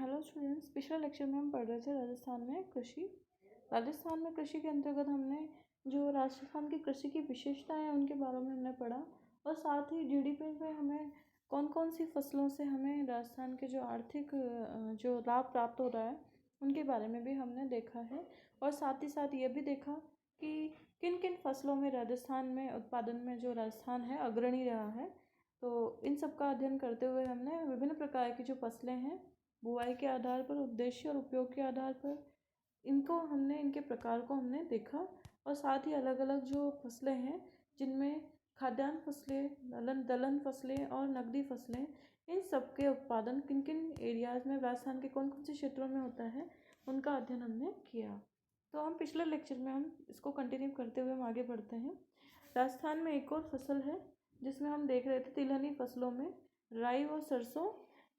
Hello students, पिछले lecture में हम पढ़ रहे थे राजस्थान में कृषि। राजस्थान में कृषि के अंतर्गत हमने जो राजस्थान की कृषि की विशेषताएं हैं उनके बारे में हमने पढ़ा, और साथ ही जीडीपी में हमें कौन कौन सी फसलों से हमें राजस्थान के जो आर्थिक जो लाभ प्राप्त हो रहा है उनके बारे में भी हमने देखा है। और साथ ही साथ ये भी देखा कि किन किन फसलों में राजस्थान में उत्पादन में जो राजस्थान है अग्रणी रहा है। तो इन सब का अध्ययन करते हुए हमने विभिन्न प्रकार की जो फसलें हैं बुआई के आधार पर, उद्देश्य और उपयोग के आधार पर इनके प्रकार को हमने देखा। और साथ ही अलग अलग जो फसलें हैं जिनमें खाद्यान्न फसलें, दलहन फसलें और नकदी फसलें, इन सब के उत्पादन किन किन एरियाज़ में राजस्थान के कौन कौन से क्षेत्रों में होता है उनका अध्ययन हमने किया। तो हम पिछले लेक्चर में हम इसको कंटिन्यू करते हुए हम आगे बढ़ते हैं। राजस्थान में एक और फसल है जिसमें हम देख रहे थे तिलहनी फसलों में राई और सरसों।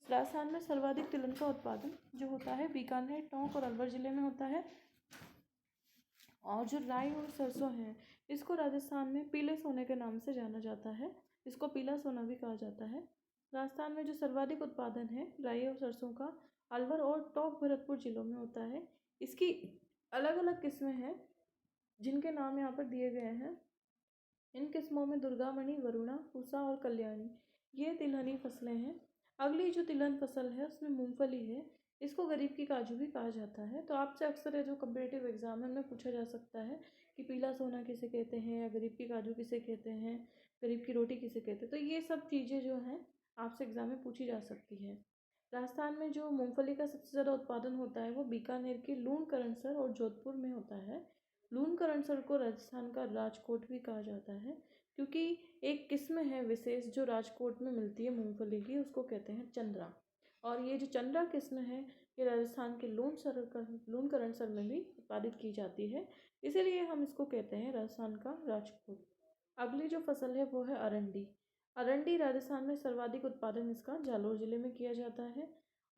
राजस्थान में सर्वाधिक तिलहन का उत्पादन जो होता है बीकानेर, टोंक और अलवर जिले में होता है। और जो राई और सरसों है इसको राजस्थान में पीले सोने के नाम से जाना जाता है, इसको पीला सोना भी कहा जाता है। राजस्थान में जो सर्वाधिक उत्पादन है राई और सरसों का अलवर और टोंक भरतपुर जिलों में होता है। इसकी अलग अलग किस्में हैं जिनके नाम यहाँ पर दिए गए हैं। इन किस्मों में दुर्गामणि, वरुणा, पूसा और कल्याणी ये तिलहनी फसलें हैं। अगली जो तिलहन फसल है उसमें मूंगफली है, इसको गरीब की काजू भी कहा जाता है। तो आपसे अक्सर है जो कम्पिटिटिव एग्जाम में पूछा जा सकता है कि पीला सोना किसे कहते हैं या गरीब की काजू किसे कहते हैं, गरीब की रोटी किसे कहते हैं। तो ये सब चीज़ें जो हैं आपसे एग्जाम में पूछी जा सकती है। राजस्थान में जो मूंगफली का सबसे ज़्यादा उत्पादन होता है वो बीकानेर के लूण करनसर और जोधपुर में होता है। लूण करनसर को राजस्थान का राजकोट भी कहा जाता है, क्योंकि एक किस्म है विशेष जो राजकोट में मिलती है मूंगफली की, उसको कहते हैं चंद्रा। और ये जो चंद्रा किस्म है ये राजस्थान के लूण करनसर में भी उत्पादित की जाती है, इसीलिए हम इसको कहते हैं राजस्थान का राजकोट। अगली जो फसल है वो है अरंडी। अरंडी राजस्थान में सर्वाधिक उत्पादन इसका जालोर जिले में किया जाता है।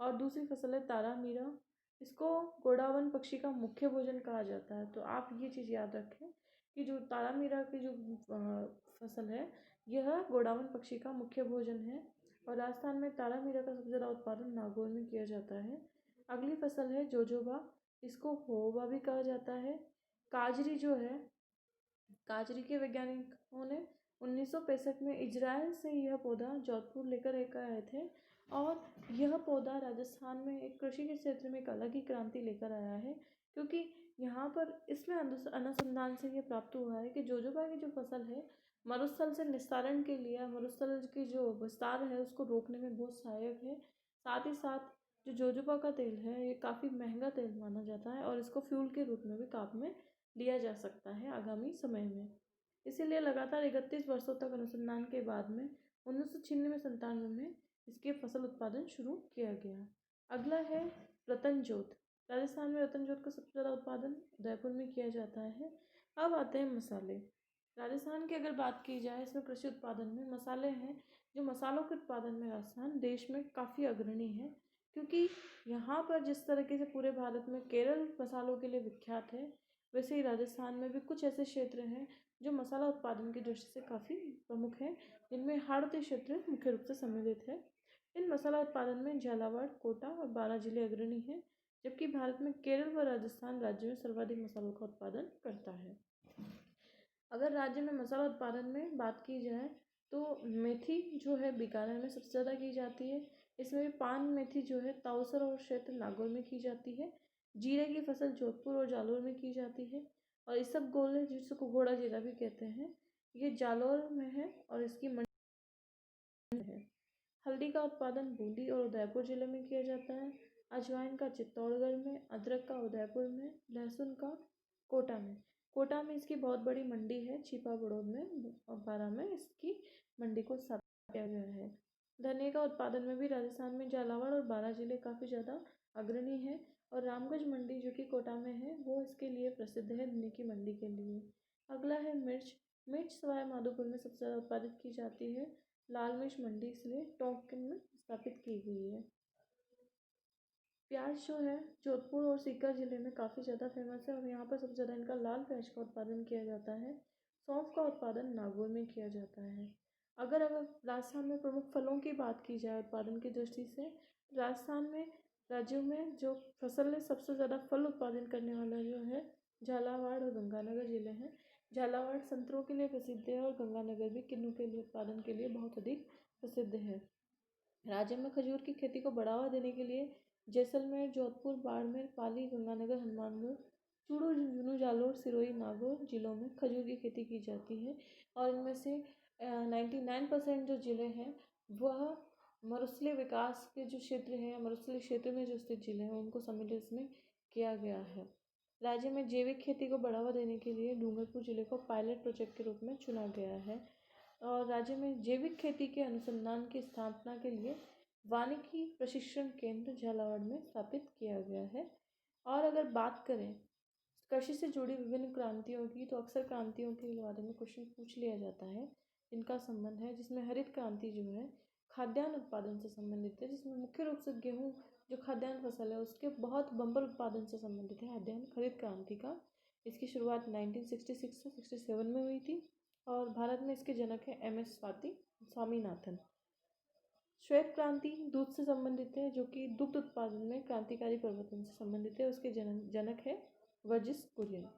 और दूसरी फसल है तारा मीरा, इसको गोडावन पक्षी का मुख्य भोजन कहा जाता है। तो आप ये चीज़ याद रखें कि जो तारा मीरा की जो फसल है यह गोडावन पक्षी का मुख्य भोजन है। और राजस्थान में तारा मीरा का सबसे ज़्यादा उत्पादन नागौर में किया जाता है। अगली फसल है जोजोबा, इसको होबा भी कहा जाता है। काजरी जो है, काजरी के वैज्ञानिकों ने 1965 में इजराइल से यह पौधा जोधपुर लेकर एक आए थे। और यह पौधा राजस्थान में एक कृषि के क्षेत्र में एक अलग ही क्रांति लेकर आया है, क्योंकि यहाँ पर इसमें अनुसंधान से ये प्राप्त हुआ है कि जोजोबा की जो फसल है मरुस्थल से निस्तारण के लिए, मरुस्थल की जो विस्तार है उसको रोकने में बहुत सहायक है। साथ ही साथ जो जोजोबा का तेल है ये काफ़ी महंगा तेल माना जाता है और इसको फ्यूल के रूप में भी काम में लिया जा सकता है आगामी समय में। इसीलिए लगातार 31 वर्षों तक अनुसंधान के बाद में 1996-97 में इसके फसल उत्पादन शुरू किया गया। अगला है रतनजोत। राजस्थान में रतनजोत का सबसे ज़्यादा उत्पादन उदयपुर में किया जाता है। अब आते हैं मसाले। राजस्थान की अगर बात की जाए इसमें कृषि उत्पादन में मसाले हैं, जो मसालों के उत्पादन में राजस्थान देश में काफ़ी अग्रणी है, क्योंकि यहाँ पर जिस तरीके से पूरे भारत में केरल मसालों के लिए विख्यात है, वैसे ही राजस्थान में भी कुछ ऐसे क्षेत्र हैं जो मसाला उत्पादन की दृष्टि से काफ़ी प्रमुख हैं, जिनमें हाड़ौती क्षेत्र मुख्य रूप से सम्मिलित है। इन मसाला उत्पादन में झालावाड़, कोटा और बारां जिले अग्रणी हैं, जबकि भारत में केरल व राजस्थान राज्य में सर्वाधिक मसालों का उत्पादन करता है। अगर राज्य में मसाला उत्पादन में बात की जाए तो मेथी जो है बीकानेर में सबसे ज़्यादा की जाती है। इसमें भी पान मेथी जो है ताउसर और क्षेत्र नागौर में की जाती है। जीरे की फसल जोधपुर और जालोर में की जाती है। और इसबगोल है जिसको घोड़ा जीरा भी कहते हैं, ये जालोर में है और इसकी मंडी है। हल्दी का उत्पादन बूंदी और उदयपुर जिले में किया जाता है। अजवाइन का चित्तौड़गढ़ में, अदरक का उदयपुर में, लहसुन का कोटा में। कोटा में इसकी बहुत बड़ी मंडी है, छिपा बड़ौद में और बारां में इसकी मंडी को स्थापित किया गया है। धनिया का उत्पादन में भी राजस्थान में झालावाड़ और बारां जिले काफ़ी ज़्यादा अग्रणी है। और रामगंज मंडी जो कि कोटा में है वो इसके लिए प्रसिद्ध है, धनिया की मंडी के लिए। अगला है मिर्च। मिर्च सवाई माधोपुर में सबसे ज़्यादा उत्पादित की जाती है। लाल मिर्च मंडी इसलिए टोंक में स्थापित की गई है। प्याज जो है जोधपुर और सीकर जिले में काफ़ी ज़्यादा फेमस है और यहाँ पर सबसे ज़्यादा इनका लाल प्याज का उत्पादन किया जाता है। सौंफ का उत्पादन नागौर में किया जाता है। अगर राजस्थान में प्रमुख फलों की बात की जाए उत्पादन की दृष्टि से, राजस्थान में राज्यों में जो फसल है सबसे ज़्यादा फल उत्पादन करने वाला जो है झालावाड़ और गंगानगर जिले हैं। झालावाड़ संतरों के लिए प्रसिद्ध है और गंगानगर भी किन्नू के लिए उत्पादन के लिए बहुत अधिक प्रसिद्ध है। राज्य में खजूर की खेती को बढ़ावा देने के लिए जैसलमेर, जोधपुर, बाड़मेर, पाली, गंगानगर, हनुमानगढ़, चूरू, झुंझुनू, जालोर, सिरोही, नागौर जिलों में खजूर की खेती की जाती है। और इनमें से 99% जो जिले हैं वह मरुस्थलीय विकास के जो क्षेत्र है, मरुस्थलीय क्षेत्र में जो स्थित जिले हैं उनको सम्मिलित इसमें किया गया है। राज्य में जैविक खेती को बढ़ावा देने के लिए डूंगरपुर जिले को पायलट प्रोजेक्ट के रूप में चुना गया है। और राज्य में जैविक खेती के अनुसंधान की स्थापना के लिए वानिकी प्रशिक्षण केंद्र झालावाड़ में स्थापित किया गया है। और अगर बात करें कृषि से जुड़ी विभिन्न क्रांतियों की, तो अक्सर क्रांतियों के बारे में क्वेश्चन पूछ लिया जाता है जिनका संबंध है, जिसमें हरित क्रांति जो है खाद्यान्न उत्पादन से संबंधित है, जिसमें मुख्य रूप से गेहूँ जो खाद्यान्न फसल है उसके बहुत बम्पर उत्पादन से संबंधित है खाद्यान्न हरित क्रांति का। इसकी शुरुआत 1966 से 67 में हुई थी और भारत में इसके जनक है MS स्वामीनाथन। श्वेत क्रांति दूध से संबंधित है, जो कि दुग्ध उत्पादन में क्रांतिकारी परिवर्तन से संबंधित है। उसके जनक है वर्जिस कुरियन।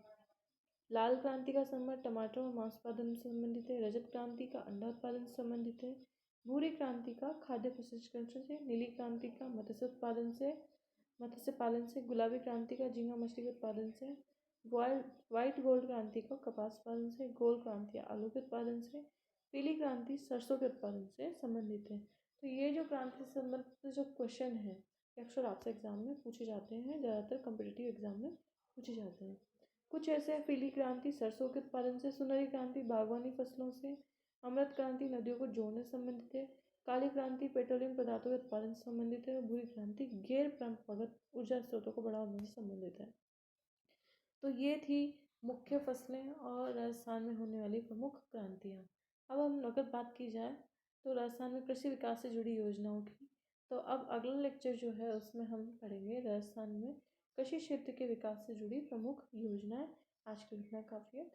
लाल क्रांति का संबंध टमाटर और मांस उत्पादन से संबंधित है। रजत क्रांति का अंडा उत्पादन से संबंधित है। भूरी क्रांति का खाद्य प्रसंस्करण से। नीली क्रांति का मत्स्य पालन से। गुलाबी क्रांति का झींगा मछली के उत्पादन से। व्हाइट गोल्ड क्रांति का कपास उत्पादन से। गोल्ड क्रांति आलू के उत्पादन से। पीली क्रांति सरसों के उत्पादन से संबंधित है। तो ये जो क्रांति से संबंधित जो क्वेश्चन है अक्सर आपसे एग्जाम में पूछे जाते हैं, ज़्यादातर कॉम्पिटिटिव एग्जाम में पूछे जाते हैं। कुछ ऐसे हैं: पीली क्रांति सरसों के उत्पादन से। सुनहरी क्रांति बागवानी फसलों से। अमृत क्रांति नदियों को जोड़ने से संबंधित है। काली क्रांति पेट्रोलियम पदार्थों के उत्पादन से संबंधित है। और भूरी क्रांति गैर परंपरागत ऊर्जा स्रोतों को बढ़ावा देने से संबंधित है। तो ये थी मुख्य फसलें और राजस्थान में होने वाली प्रमुख क्रांतियाँ। अब हम अगर बात की जाए तो राजस्थान में कृषि विकास से जुड़ी योजनाओं की, तो अब अगला लेक्चर जो है उसमें हम पढ़ेंगे राजस्थान में कृषि क्षेत्र के विकास से जुड़ी प्रमुख योजनाएं। आज के लिए इतना काफ़ी है।